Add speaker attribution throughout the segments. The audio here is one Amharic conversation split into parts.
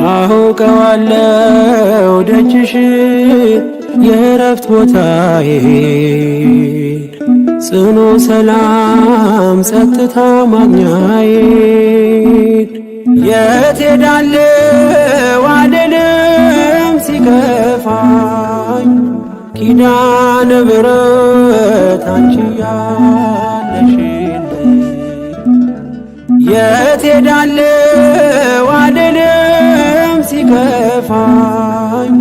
Speaker 1: አውቀዋለሁ ደጅሽ የእረፍት ቦታዬን ጽኑ ሰላም ጸጥታ ማግኛዬን የት ሄዳለሁ አልልም ሲከፋኝ ኪዳነ ምሕረት አንቺ ያለሽልኝ የት ሄዳለሁ አልልም ሲከፋኝ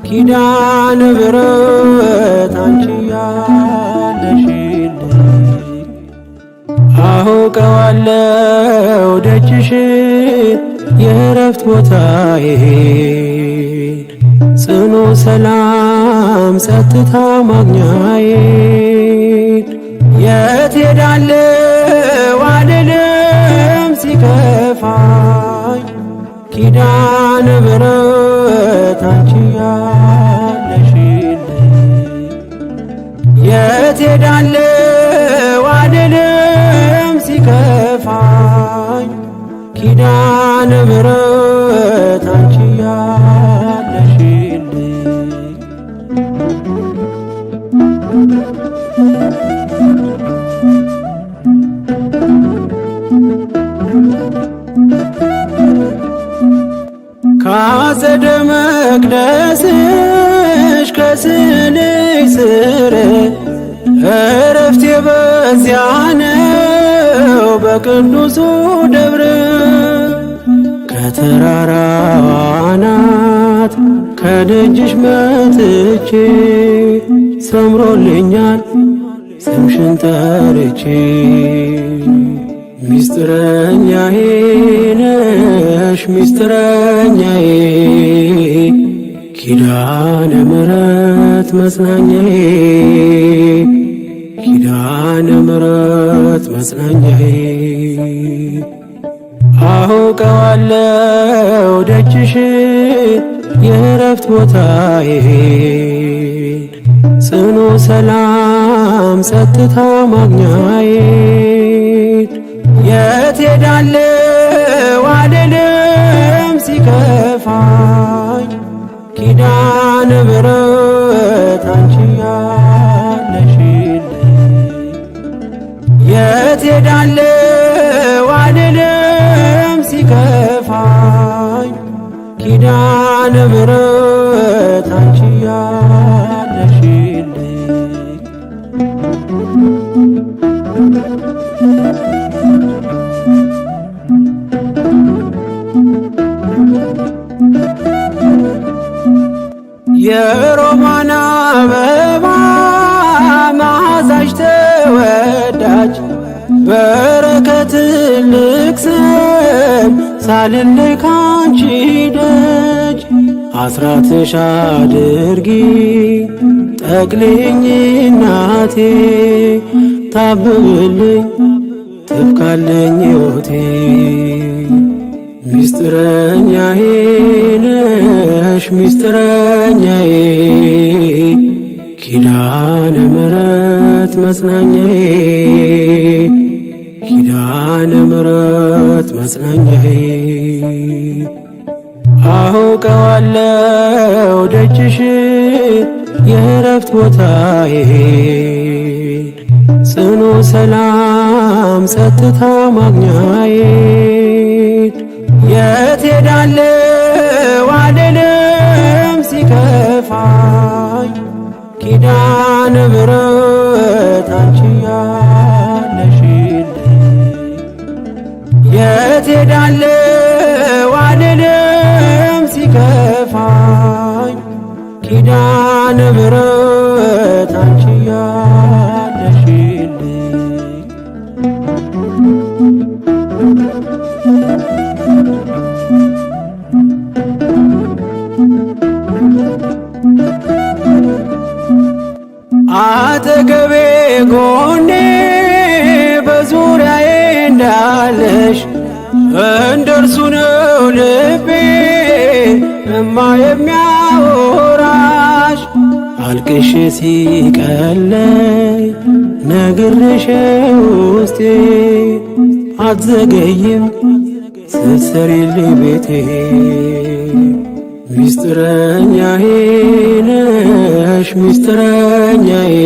Speaker 1: ኪዳነ ምሕረት አንቺ ያለሽልኝ አውቀዋለሁ ደጅሽን የእረፍት ቦታዬን ጽኑ ሰላም ጸጥታ ማግኛዬን የት ሄዳለሁ አልልም ሲከፋኝ ኪዳነ ምሕረት አንቺ ያለሽልኝ የት ሄዳለሁ አልልም ሲከፋኝ ኪዳነ ምሕረት አንቺ ያለሽልኝ ከአጸደ መቅደስሽ ከስዕልሽ ስር እረፍቴ በዚያ ነው በቅዱሱ ደብር ከተራራው አናት ከደጅሽ መጥቼ ሰምሮልኛል ስምሽን ጠርቼ ሚስጥረኛዬ ነሽ ሚስጥረኛዬ ኪዳነ ምሕረት መጽናኛዬ ኪዳነ ምሕረት መጽናኛዬ አውቀዋለሁ ደጅሽን የእረፍት ቦታዬን ጽኑ ሰላም ጸጥታ ማግኛዬን የት ሄዳለሁ አልልም ሲከፋኝ ኪዳነ ምሕረት አንቺ ያለሽልኝ የት ሄዳለሁ አልልም ሲከፋኝ ኪዳነ ምሕረት አንቺ ያለሽልኝ የሮማን አበባ መዓዛሽ ተወዳጅ በረከት ትልቅ ስም ሳልለይ ካንቺ ደጅ አስራትሽ አድርጊ ጠቅልኝ እናቴ ታብብልኝ ትብካለኝ ሕይወቴ ሚስጥረኛዬ ነሽ ሚስጥረኛዬ ኪዳነ ምሕረት መጽናኛዬ ኪዳነ ምሕረት መጽናኛዬ አውቀዋለሁ ደጅሽን የእረፍት ቦታዬን ጽኑ ሰላም ጸጥታ ማግኛዬን የት ሄዳለሁ አልልም ሲከፋኝ ኪዳነ ምሕረት አንቺ ያለሽልኝ የት ሄዳለሁ አልልም ሲከፋኝ ኪዳነ ምሕረት አንቺ ያለሽልኝ አጠገቤ ጎኔ በዙሪያዬ እንዳለሽ እንደርሱ ነው ልቤ እማ የሚያወራሽ አልቅሽ ሲቀለይ ነግሬሽ ውስጤ አትዘገይም ስትሰሪልኝ ቤቴ ሚስጥረኛዬ ነሽ ሚስጥረኛዬ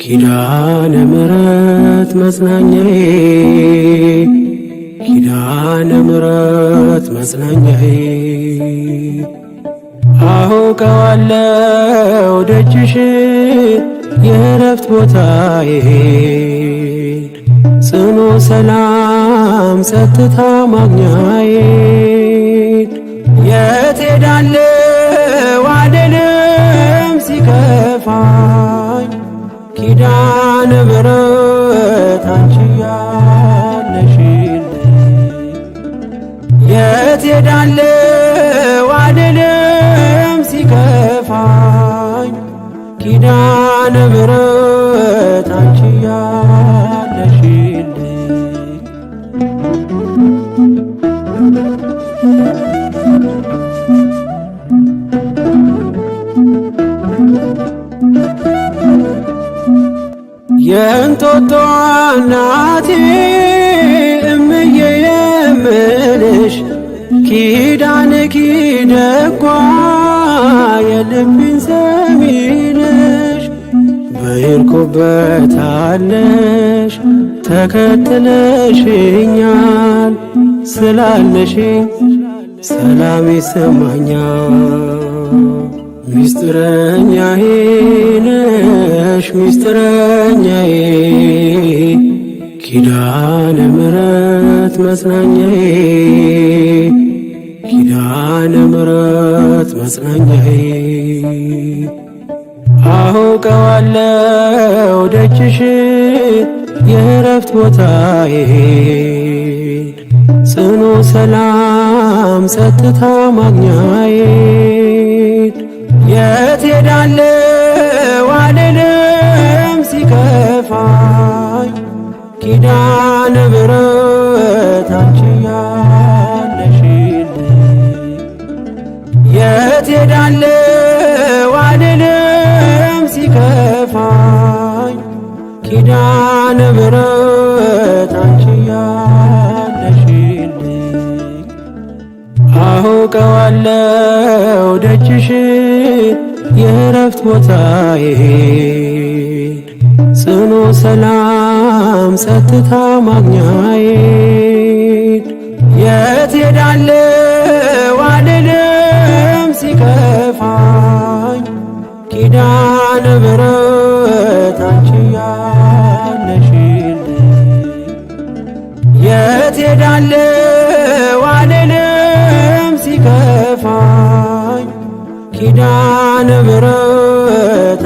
Speaker 1: ኪዳነ ምሕረት መጽናኛዬ ኪዳነ ምሕረት መጽናኛዬ አውቀዋለሁ ደጅሽን የእረፍት ቦታዬን ጽኑ ሰላም ጸጥታ ማግኛዬን የት ሄዳለሁ አልልም ሲከፋኝ ኪዳነ ምሕረት አንቺ ያለሽልኝ የት ሄዳለሁ አልልም ሲከፋኝ ኪዳነ ምሕረት አንቺ ያለሽልኝ የእንጦጦ እናቴ እምዬ የምልሽ ኪዳንኪ ደጓ የልቤን ሰሚ ነሽ በሄድኩበት አለሽ ተከትለሽኛል ስላለሽኝ ሰላም ይሰማኛል ሚስጥረኛዬ ነሽ ሚስጥረኛዬ ኪዳነ ምሕረት መጽናኛዬ ኪዳነ ምሕረት መጽናኛዬ አውቀዋለሁ ደጅሽን የእረፍት ቦታዬን ጽኑ ሰላም ጸጥታ ማግኛዬን የት ሄዳለሁ አልልም ሲከፋኝ ኪዳነ ምሕረት አንቺ ያለሽልኝ የት ሄዳለሁ አልልም ሲከፋኝ ኪዳነ ምሕረት አንቺ ያለሽልኝ አውቀዋለሁ ደጅሽን የእረፍት ቦታዬን ጽኑ ሰላም ጸጥታ ማግኛዬን የት ሄዳለሁ አልልም ሲከፋኝ ኪዳነ ምሕረት አንቺ ያለሽልኝ የት ሄዳለሁ አልልም ሲከፋኝ ኪዳነ ምሕረት